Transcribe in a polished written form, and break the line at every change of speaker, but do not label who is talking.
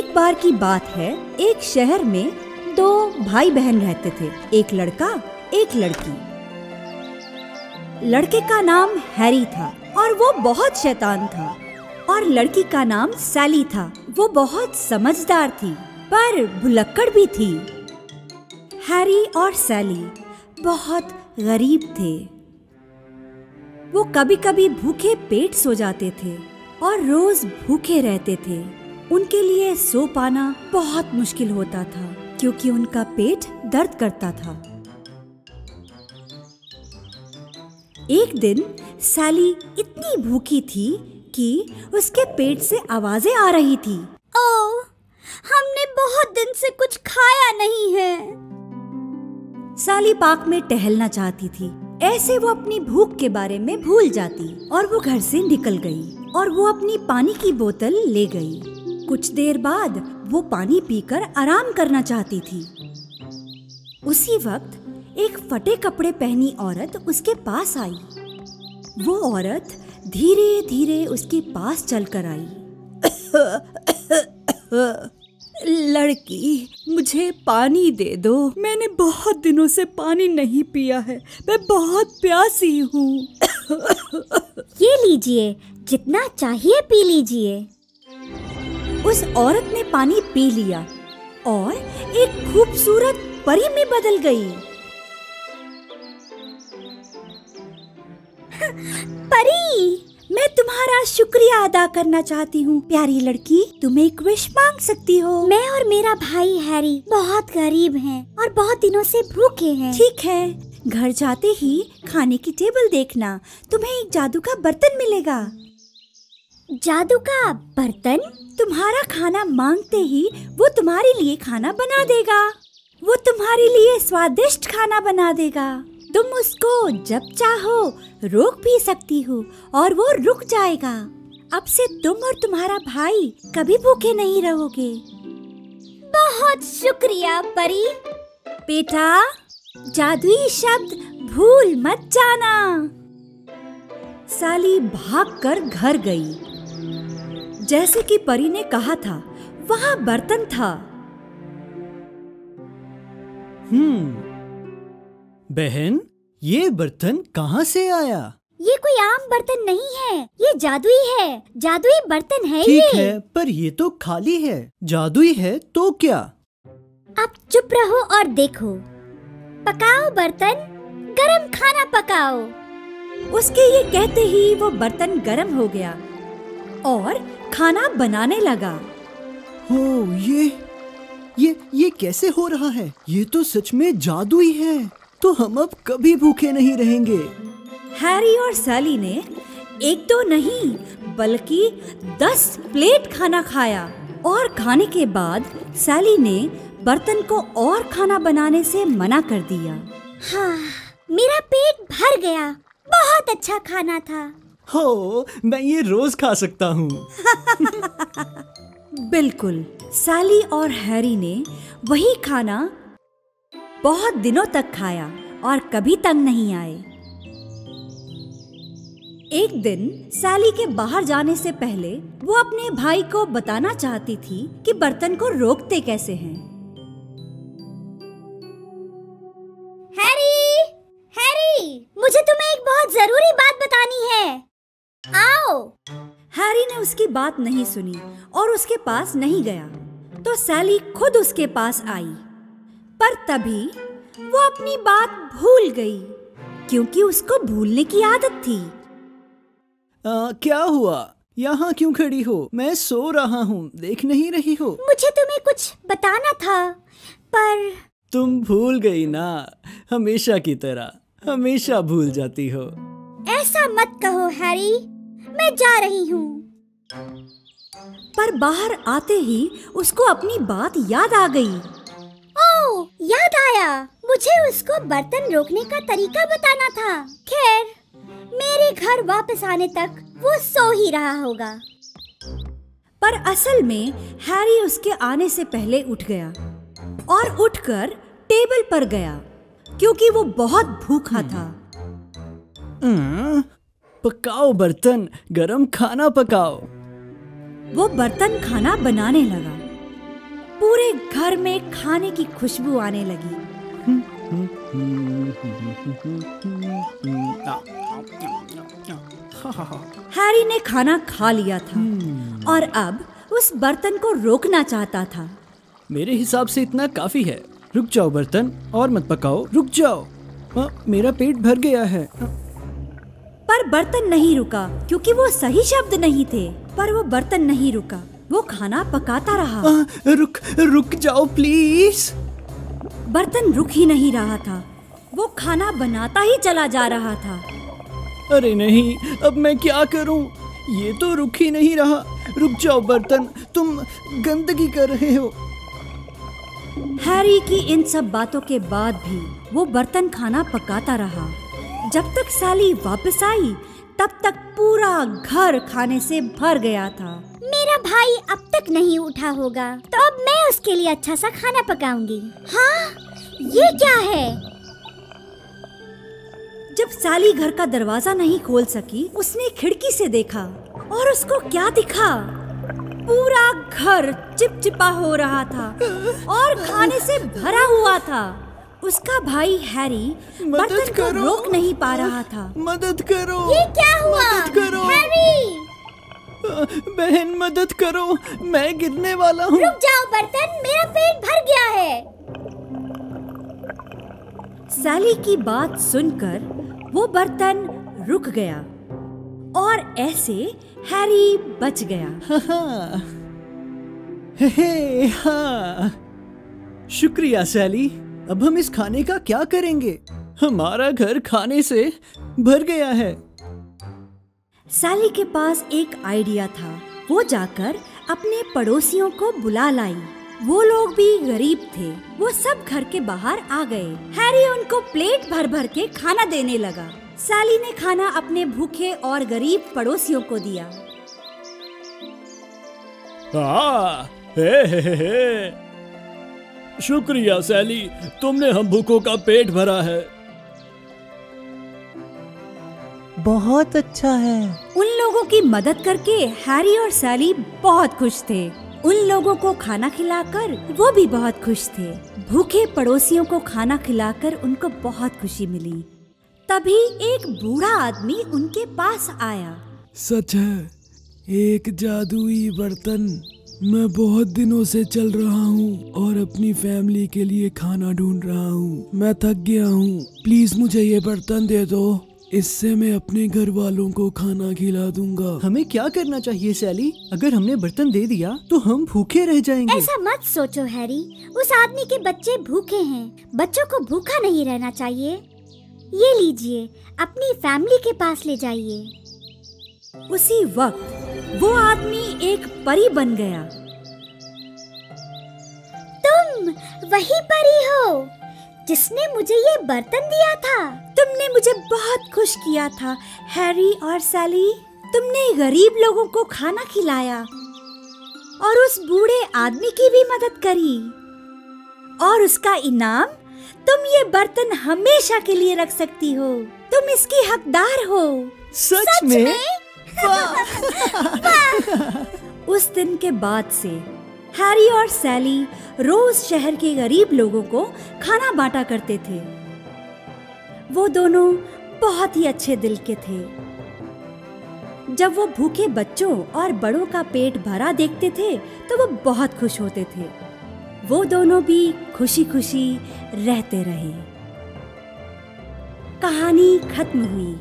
एक बार की बात है, एक शहर में दो भाई बहन रहते थे, एक लड़का एक लड़की। लड़के का नाम हैरी था और वो बहुत शैतान था, और लड़की का नाम सैली था। वो बहुत समझदार थी पर भुलक्कड़ भी थी। हैरी और सैली बहुत गरीब थे। वो कभी कभी भूखे पेट सो जाते थे और रोज भूखे रहते थे। उनके लिए सो पाना बहुत मुश्किल होता था क्योंकि उनका पेट दर्द करता था। एक दिन सैली इतनी भूखी थी कि उसके पेट से आवाजें आ रही थी।
ओह, हमने बहुत दिन से कुछ खाया नहीं है।
सैली पार्क में टहलना चाहती थी। ऐसे वो अपनी भूख के बारे में भूल जाती और वो घर से निकल गई और वो अपनी पानी की बोतल ले गई। कुछ देर बाद वो पानी पीकर आराम करना चाहती थी। उसी वक्त एक फटे कपड़े पहनी औरत उसके पास आई। वो औरत धीरे धीरे उसके पास चलकर आई।
लड़की, मुझे पानी दे दो। मैंने बहुत दिनों से पानी नहीं पिया है। मैं बहुत प्यासी हूँ।
ये लीजिए, जितना चाहिए पी लीजिए।
उस औरत ने पानी पी लिया और एक खूबसूरत परी में बदल गई।
परी,
मैं तुम्हारा शुक्रिया अदा करना चाहती हूँ। प्यारी लड़की, तुम एक विश मांग सकती हो।
मैं और मेरा भाई हैरी बहुत गरीब हैं और बहुत दिनों से भूखे हैं।
ठीक है, घर जाते ही खाने की टेबल देखना, तुम्हें एक जादू का बर्तन मिलेगा।
जादू का बर्तन?
तुम्हारा खाना मांगते ही वो तुम्हारे लिए खाना बना देगा। वो तुम्हारे लिए स्वादिष्ट खाना बना देगा। तुम उसको जब चाहो रोक भी सकती हो और वो रुक जाएगा। अब से तुम और तुम्हारा भाई कभी भूखे नहीं रहोगे।
बहुत शुक्रिया परी।
बेटा, जादुई शब्द भूल मत जाना। सैली भागकर घर गई। जैसे कि परी ने कहा था, वहाँ बर्तन था।
बहन, ये बर्तन कहाँ से आया?
ये कोई आम बर्तन नहीं है, ये जादुई है। जादुई बर्तन है ये।
ठीक है, पर ये तो खाली है। जादुई है तो क्या?
अब चुप रहो और देखो। पकाओ बर्तन, गरम खाना पकाओ।
उसके ये कहते ही वो बर्तन गरम हो गया और खाना बनाने लगा।
हो, ये कैसे हो रहा है? ये तो सच में जादुई है। तो हम अब कभी भूखे नहीं रहेंगे।
हैरी और सैली ने एक दो नहीं बल्कि 10 प्लेट खाना खाया और खाने के बाद सैली ने बर्तन को और खाना बनाने से मना कर दिया।
हाँ, मेरा पेट भर गया। बहुत अच्छा खाना था।
हो, मैं ये रोज खा सकता हूँ।
बिल्कुल, सैली और हैरी ने वही खाना बहुत दिनों तक खाया और कभी तंग नहीं आए। एक दिन सैली के बाहर जाने से पहले वो अपने भाई को बताना चाहती थी कि बर्तन को रोकते कैसे हैं।
हैरी, मुझे तुम्हें एक बहुत जरूरी बात बतानी है। आओ।
हैरी ने उसकी बात नहीं सुनी और उसके पास नहीं गया, तो सैली खुद उसके पास आई। पर तभी वो अपनी बात भूल गई क्योंकि उसको भूलने की आदत थी।
क्या हुआ? यहाँ क्यों खड़ी हो? मैं सो रहा हूँ, देख नहीं रही हो?
मुझे तुम्हें कुछ बताना था पर
तुम भूल गई ना। हमेशा की तरह हमेशा भूल जाती हो।
ऐसा मत कहो हैरी, मैं जा रही हूँ।
पर बाहर आते ही उसको अपनी बात याद आ गई।
ओह, याद आया। मुझे उसको बर्तन रोकने का तरीका बताना था। खैर, मेरे घर वापस आने तक वो सो ही रहा होगा।
पर असल में हैरी उसके आने से पहले उठ गया और उठकर टेबल पर गया क्योंकि वो बहुत भूखा था।
पकाओ बर्तन, गरम खाना पकाओ।
वो बर्तन खाना बनाने लगा पूरे घर में खाने की खुशबू आने लगी। हैरी ने खाना खा लिया था और अब उस बर्तन को रोकना चाहता था।
मेरे हिसाब से इतना काफी है। रुक जाओ बर्तन, और मत पकाओ, रुक जाओ। मेरा पेट भर गया है।
पर बर्तन नहीं रुका, क्योंकि वो सही शब्द नहीं थे। पर वो बर्तन नहीं रुका, वो खाना पकाता रहा।
रुक जाओ प्लीज।
बर्तन रुक ही नहीं रहा था, वो खाना बनाता ही चला जा रहा था।
अरे नहीं, अब मैं क्या करूं? ये तो रुक ही नहीं रहा। रुक जाओ बर्तन, तुम गंदगी कर रहे हो।
हैरी की इन सब बातों के बाद भी वो बर्तन खाना पकाता रहा। जब तक सैली वापस आई, तब तक पूरा घर खाने से भर गया था।
मेरा भाई अब तक नहीं उठा होगा, तो अब मैं उसके लिए अच्छा सा खाना पकाऊंगी। हाँ, ये क्या है?
जब सैली घर का दरवाजा नहीं खोल सकी, उसने खिड़की से देखा और उसको क्या दिखा? पूरा घर चिपचिपा हो रहा था और खाने से भरा हुआ था। उसका भाई हैरी बर्तन को रोक नहीं पा रहा था।
मदद करो!
ये क्या हुआ?
मदद करो!
हैरी!
बहन मदद करो, मैं गिरने वाला हूँ।
रुक जाओ बर्तन, मेरा पेट भर गया है।
सैली की बात सुनकर वो बर्तन रुक गया और ऐसे हैरी बच गया।
हाँ। शुक्रिया सैली। अब हम इस खाने का क्या करेंगे? हमारा घर खाने से भर गया है।
सैली के पास एक आइडिया था। वो जाकर अपने पड़ोसियों को बुला लाई। वो लोग भी गरीब थे। वो सब घर के बाहर आ गए। हैरी उनको प्लेट भर भर के खाना देने लगा। सैली ने खाना अपने भूखे और गरीब पड़ोसियों को दिया।
हे। शुक्रिया सैली, तुमने हम भूखों का पेट भरा है।
बहुत अच्छा है।
उन लोगों की मदद करके हैरी और सैली बहुत खुश थे। उन लोगों को खाना खिलाकर वो भी बहुत खुश थे। भूखे पड़ोसियों को खाना खिलाकर उनको बहुत खुशी मिली। तभी एक बूढ़ा आदमी उनके पास आया।
सच है, एक जादुई बर्तन। मैं बहुत दिनों से चल रहा हूँ और अपनी फैमिली के लिए खाना ढूंढ रहा हूँ। मैं थक गया हूँ, प्लीज मुझे ये बर्तन दे दो। इससे मैं अपने घर वालों को खाना खिला दूंगा।
हमें क्या करना चाहिए सैली? अगर हमने बर्तन दे दिया तो हम भूखे रह जाएंगे।
ऐसा मत सोचो हैरी, उस आदमी के बच्चे भूखे हैं। बच्चों को भूखा नहीं रहना चाहिए। ये लीजिए, अपनी फैमिली के पास ले जाइए।
उसी वक्त वो आदमी एक परी बन गया।
तुम वही परी हो जिसने मुझे ये बर्तन दिया था।
तुमने मुझे बहुत खुश किया था हैरी और सैली। तुमने गरीब लोगों को खाना खिलाया और उस बूढ़े आदमी की भी मदद करी। और उसका इनाम, तुम ये बर्तन हमेशा के लिए रख सकती हो। तुम इसकी हकदार हो।
सच में?
उस दिन के बाद से हैरी और सैली रोज शहर के गरीब लोगों को खाना बांटा करते थे। वो दोनों बहुत ही अच्छे दिल के थे। जब वो भूखे बच्चों और बड़ों का पेट भरा देखते थे तो वो बहुत खुश होते थे। वो दोनों भी खुशी खुशी रहते रहे। कहानी खत्म हुई।